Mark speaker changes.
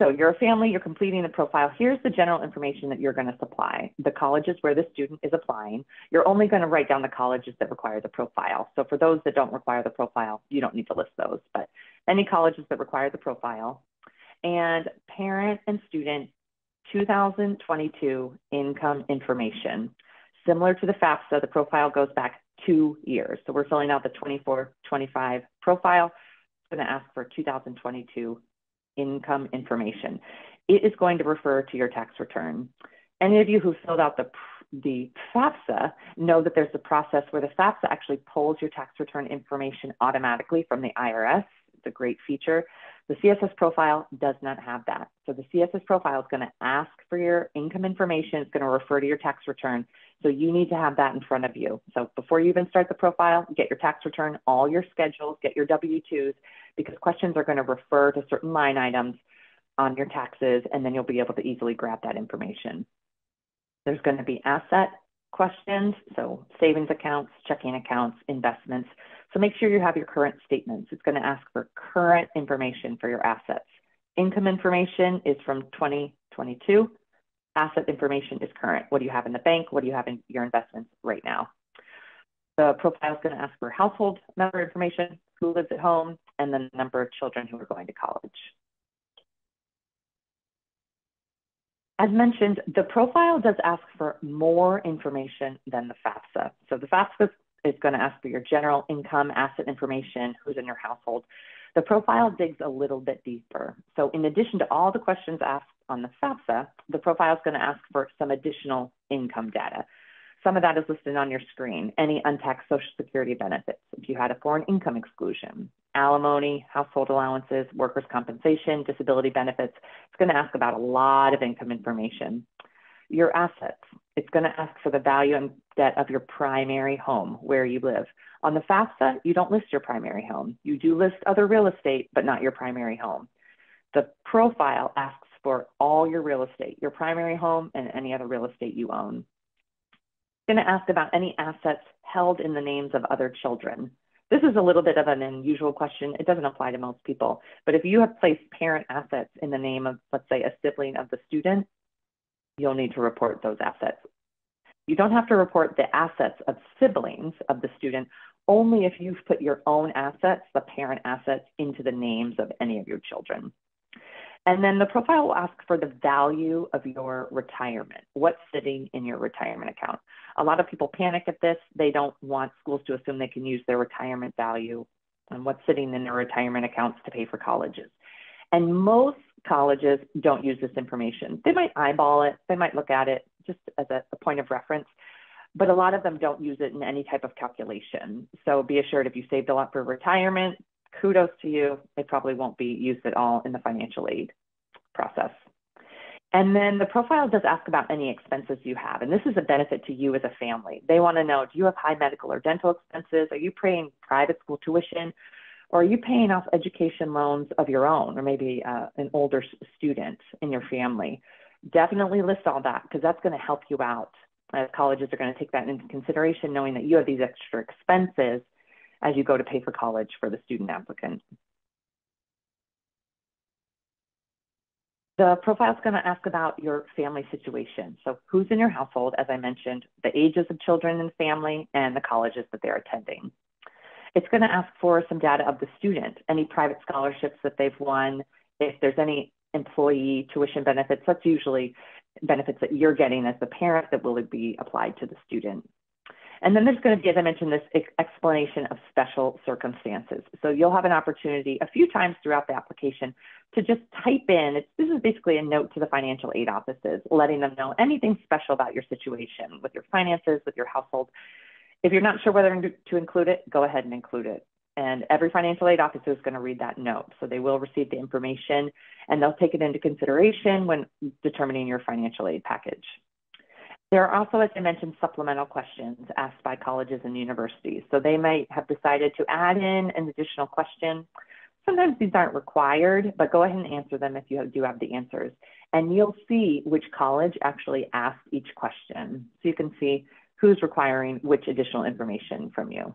Speaker 1: So you're a family, you're completing the profile. Here's the general information that you're going to supply. The colleges where the student is applying. You're only going to write down the colleges that require the profile. So for those that don't require the profile, you don't need to list those, but any colleges that require the profile. And parent and student 2022 income information. Similar to the FAFSA, the profile goes back 2 years. So we're filling out the 24-25 profile. It's going to ask for 2022 income information. It is going to refer to your tax return. Any of you who filled out the FAFSA know that there's a process where the FAFSA actually pulls your tax return information automatically from the IRS. It's a great feature. The CSS profile does not have that. So the CSS profile is going to ask for your income information. It's going to refer to your tax return. So you need to have that in front of you. So before you even start the profile, get your tax return, all your schedules, get your W-2s, because questions are going to refer to certain line items on your taxes, and then you'll be able to easily grab that information. There's going to be asset questions, so savings accounts, checking accounts, investments. So make sure you have your current statements. It's going to ask for current information for your assets. Income information is from 2022. Asset information is current. What do you have in the bank? What do you have in your investments right now? The profile is going to ask for household member information, who lives at home, and the number of children who are going to college. As mentioned, the profile does ask for more information than the FAFSA. So the FAFSA is going to ask for your general income, asset information, who's in your household. The profile digs a little bit deeper. So in addition to all the questions asked on the FAFSA, the profile is going to ask for some additional income data. Some of that is listed on your screen. Any untaxed Social Security benefits, if you had a foreign income exclusion, alimony, household allowances, workers' compensation, disability benefits. It's going to ask about a lot of income information. Your assets, it's going to ask for the value and debt of your primary home, where you live. On the FAFSA, you don't list your primary home. You do list other real estate, but not your primary home. The profile asks for all your real estate, your primary home and any other real estate you own. It's going to ask about any assets held in the names of other children. This is a little bit of an unusual question. It doesn't apply to most people, but if you have placed parent assets in the name of, let's say, a sibling of the student, you'll need to report those assets. You don't have to report the assets of siblings of the student, only if you've put your own assets, the parent assets, into the names of any of your children. And then the profile will ask for the value of your retirement. What's sitting in your retirement account? A lot of people panic at this. They don't want schools to assume they can use their retirement value and what's sitting in their retirement accounts to pay for colleges. And most colleges don't use this information. They might eyeball it. They might look at it just as a point of reference, but a lot of them don't use it in any type of calculation. So be assured if you saved a lot for retirement, kudos to you. It probably won't be used at all in the financial aid process. And then the profile does ask about any expenses you have. And this is a benefit to you as a family. They want to know, do you have high medical or dental expenses? Are you paying private school tuition? Or are you paying off education loans of your own, or maybe an older student in your family? Definitely list all that, because that's going to help you out, as colleges are going to take that into consideration, knowing that you have these extra expenses as you go to pay for college for the student applicant. The profile is going to ask about your family situation. So who's in your household, as I mentioned, the ages of children and family, and the colleges that they're attending. It's going to ask for some data of the student, any private scholarships that they've won, if there's any employee tuition benefits. That's usually benefits that you're getting as the parent that will be applied to the student. And then there's going to be, as I mentioned, this explanation of special circumstances. So you'll have an opportunity a few times throughout the application to just type in, this is basically a note to the financial aid offices, letting them know anything special about your situation with your finances, with your household. If you're not sure whether to include it, go ahead and include it. And every financial aid officer is going to read that note. So they will receive the information and they'll take it into consideration when determining your financial aid package. There are also, as I mentioned, supplemental questions asked by colleges and universities. So they might have decided to add in an additional question. Sometimes these aren't required, but go ahead and answer them if you do have the answers. And you'll see which college actually asked each question. So you can see who's requiring which additional information from you.